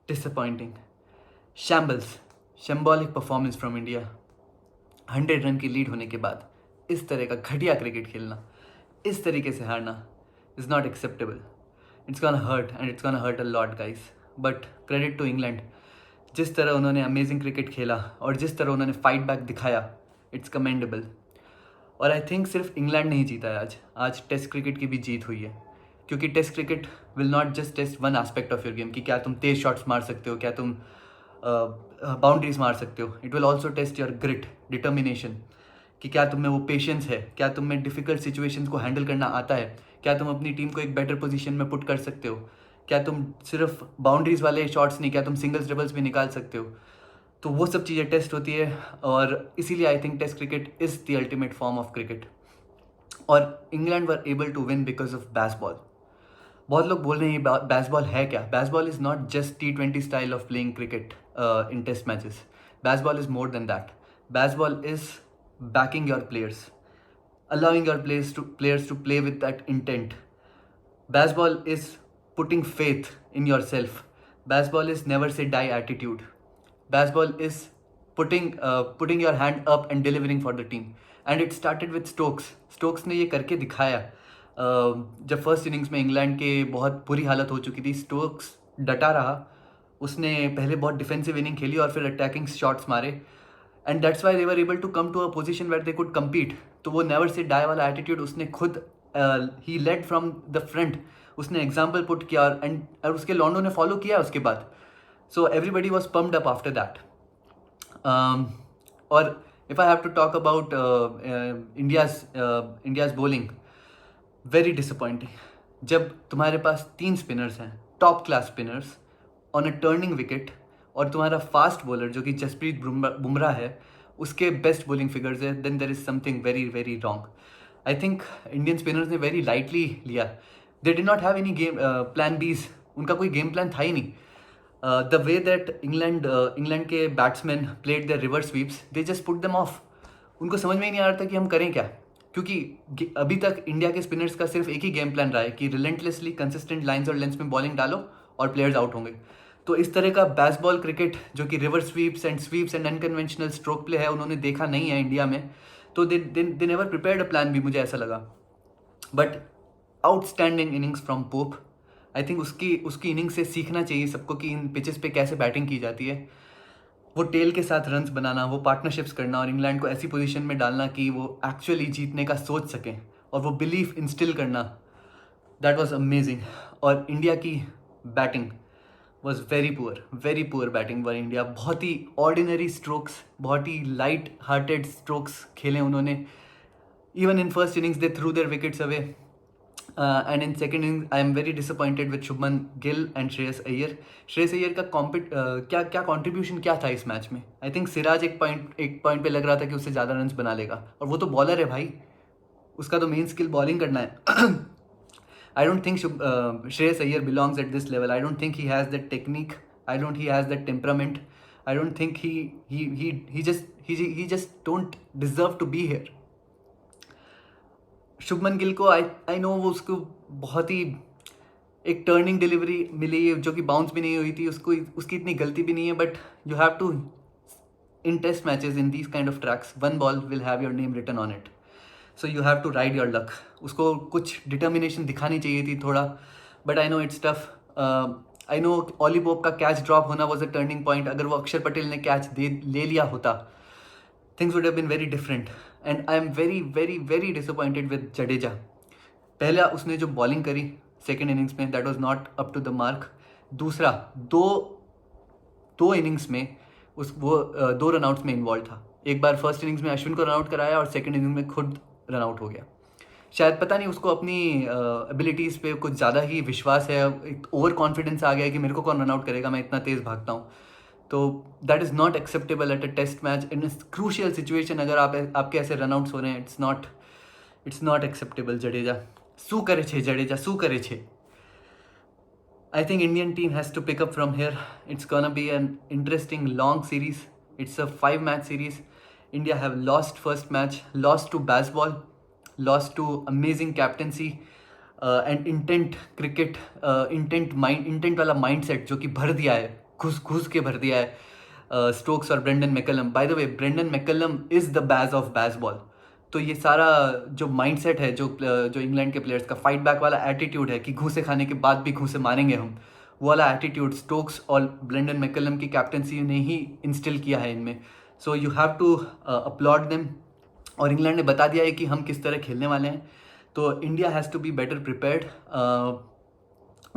Disappointing, shambles, shambolic performance from India. 100 run की lead होने के बाद इस तरह का घटिया क्रिकेट खेलना, इस तरीके से हारना is not acceptable. It's gonna hurt and it's gonna hurt a lot guys, but credit to England. जिस तरह उन्होंने अमेजिंग क्रिकेट खेला और जिस तरह उन्होंने फाइट बैक दिखाया, इट्स कमेंडेबल। और आई थिंक सिर्फ इंग्लैंड नहीं जीता है आज टेस्ट क्रिकेट की भी जीत हुई है, क्योंकि test cricket will not just test one aspect of your game कि क्या तुम तेज शॉट्स मार सकते हो, क्या तुम बाउंड्रीज मार सकते हो। It will also test your grit, determination, कि क्या तुम में वो पेशेंस है, क्या तुम में डिफिकल्ट सिचुएशंस को हैंडल करना आता है, क्या तुम अपनी टीम को एक बेटर पोजीशन में पुट कर सकते हो, क्या तुम सिर्फ बाउंड्रीज वाले शॉट्स नहीं, क्या तुम सिंगल्स डबल्स भी निकाल सकते हो। तो वो सब चीज़ें टेस्ट होती है, और इसीलिए I think test cricket is the ultimate form of cricket. और England were able to win because of Bazball. बहुत लोग बोल रहे हैं ये बेसबॉल है क्या। Bazball is not just T20 style of playing cricket in test matches. Bazball is more than that. Bazball is backing your players, allowing your players to play with that intent. Baseball is putting faith in yourself. Baseball is never say die attitude. Baseball is putting your hand up and delivering for the team. And it started with Stokes. Stokes ने ये करके दिखाया। जब first innings में England के बहुत बुरी हालत हो चुकी थी, स्टोक्स डटा रहा। उसने पहले बहुत डिफेंसिव इनिंग खेली और फिर अटैकिंग शॉट्स मारे, and that's why they were able to come to a position where they could compete. तो वो नेवर से डाई वाला एटीट्यूड उसने खुद, ही लेड फ्रॉम द फ्रंट, उसने एग्जाम्पल पुट किया, और उसके लॉन्डो ने फॉलो किया उसके बाद। So everybody was pumped up after that. और if I have to talk about India's bowling, very disappointing. जब तुम्हारे पास 3 स्पिनर्स हैं, top class spinners on a turning wicket, और तुम्हारा फास्ट बॉलर जो कि जसप्रीत बुमराह है, उसके बेस्ट बॉलिंग फिगर्स है, then there is something very very wrong. I think Indian spinners ने वेरी लाइटली लिया। They did not have any game plan बीज, उनका कोई गेम प्लान था ही नहीं। द वे दैट इंग्लैंड के batsman played their reverse sweeps, they just put them off. उनको समझ में ही नहीं आ रहा था कि हम करें क्या, क्योंकि अभी तक इंडिया के स्पिनर्स का सिर्फ एक ही गेम प्लान रहा है कि रिलेंटलेसली कंसिस्टेंट लाइन्स और लेंथ्स में बॉलिंग डालो और प्लेयर्स आउट होंगे। तो इस तरह का बेसबॉल क्रिकेट जो कि reverse sweeps and unconventional stroke play है, उन्होंने देखा नहीं है इंडिया में। तो they never prepared a plan भी, मुझे ऐसा लगा। But outstanding innings from pope. I think उसकी इनिंग से सीखना चाहिए सबको कि इन पिचेस पे कैसे बैटिंग की जाती है। वो टेल के साथ रन्स बनाना, वो पार्टनरशिप्स करना, और इंग्लैंड को ऐसी पोजीशन में डालना कि वो एक्चुअली जीतने का सोच सकें, और वो बिलीफ इंस्टिल करना, दैट वाज अमेजिंग। और इंडिया की batting was very poor batting for India. बहुत ही ऑर्डिनरी स्ट्रोक्स, बहुत ही लाइट हार्टेड स्ट्रोक्स खेले उन्होंने। Even in first innings they through their wickets away, and in second inning I am very disappointed with Shubman Gill and Shreyas Iyer. Shreyas Iyer का क्या contribution क्या था इस match में। आई थिंक सिराज एक पॉइंट पे लग रहा था कि उससे ज़्यादा रन्स बना लेगा, और वो तो बॉलर है भाई, उसका तो मेन स्किल बॉलिंग करना है। I don't think Shreyas Iyer belongs at this level. I don't think he has that technique. I don't he has that temperament. I don't think he just don't deserve to be here. Shubman Gill को I know वो उसको बहुत ही एक turning delivery मिली है जो कि bounce भी नहीं हुई थी, उसकी इतनी गलती भी नहीं है, but you have to in test matches in these kind of tracks, one ball will have your name written on it, so you have to ride your luck. उसको कुछ डिटर्मिनेशन दिखानी चाहिए थी थोड़ा, but I know it's tough. I know Ollie Pope का catch drop होना was a turning point. अगर वो अक्षर पटेल ने कैच ले लिया होता, things would have been very different. And I am very very very disappointed with Jadeja. पहला उसने जो बॉलिंग करी सेकेंड इनिंग्स में, that was not up to the mark. दूसरा, दो इनिंग्स में वो 2 रनआउट्स में इन्वॉल्व था। एक बार फर्स्ट इनिंग्स में अश्विन को रनआउट कराया और सेकेंड इनिंग में खुद रनआउट हो गया। शायद पता नहीं उसको अपनी एबिलिटीज़ पे कुछ ज़्यादा ही विश्वास है, एक ओवर कॉन्फिडेंस आ गया है कि मेरे को कौन रनआउट करेगा, मैं इतना तेज़ भागता हूँ। तो that is not acceptable at a test match in crucial situation. अगर आपके ऐसे रनआउट्स हो रहे हैं, इट्स नॉट एक्सेप्टेबल। जडेजा શું કરે છે, जडेजा શું करे छे। I think Indian team has to pick up from here. It's gonna be an interesting long series. It's a 5-match series. India have lost first match, lost to baseball, lost to amazing captaincy and intent cricket, intent वाला mindset जो कि भर दिया है घुस के भर दिया है स्टोक्स और Brendon McCullum. By the way, Brendon McCullum is the Baz of Bazball. तो ये सारा जो माइंडसेट है, जो इंग्लैंड के प्लेयर्स का फाइट बैक वाला एटीट्यूड है कि घूसे खाने के बाद भी घूसे मारेंगे हम, वो वाला एटीट्यूड स्टोक्स और ब्रेंडन मैकलम की कैप्टनसी ने ही इंस्टिल किया है इनमें. So you have to applaud them. और इंग्लैंड ने बता दिया है कि हम किस तरह खेलने वाले हैं. तो India has to be better prepared.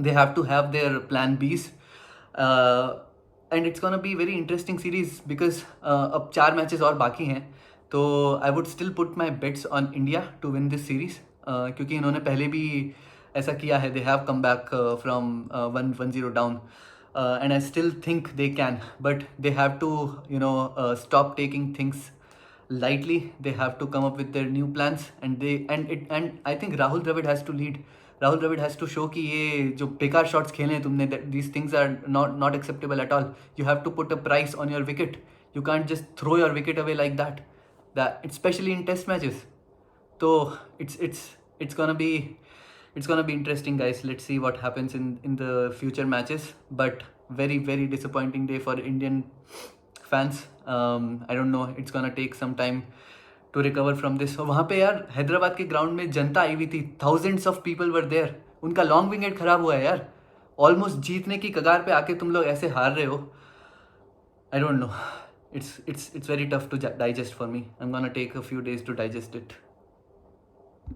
They have to have their plan B's. And it's gonna be very interesting series because अब 4 मैचेस और बाकी हैं. तो I would still put my bets on India to win this series, क्योंकि इन्होंने पहले भी ऐसा किया है. They have come back from 1-0 down, and I still think they can, but they have to stop taking things lightly. They have to come up with their new plans, and I think Rahul Dravid has to lead. Rahul Dravid has to show कि ये जो बेकार shots खेले हैं तुमने, these things are not acceptable at all. You have to put a price on your wicket. You can't just throw your wicket away like that. Especially in test matches. So it's gonna be interesting, guys. Let's see what happens in the future matches. But very, very disappointing day for Indian fans. I don't know, it's gonna take some time to recover from this. और वहाँ पे यार हैदराबाद के ground में जनता आई हुई थी. thousands of people were there. उनका long wicket खराब हुआ है यार. ऑलमोस्ट जीतने की कगार पे आके तुम लोग ऐसे हार रहे हो. I don't know. It's very tough to digest for me. I'm gonna take a few days to digest it.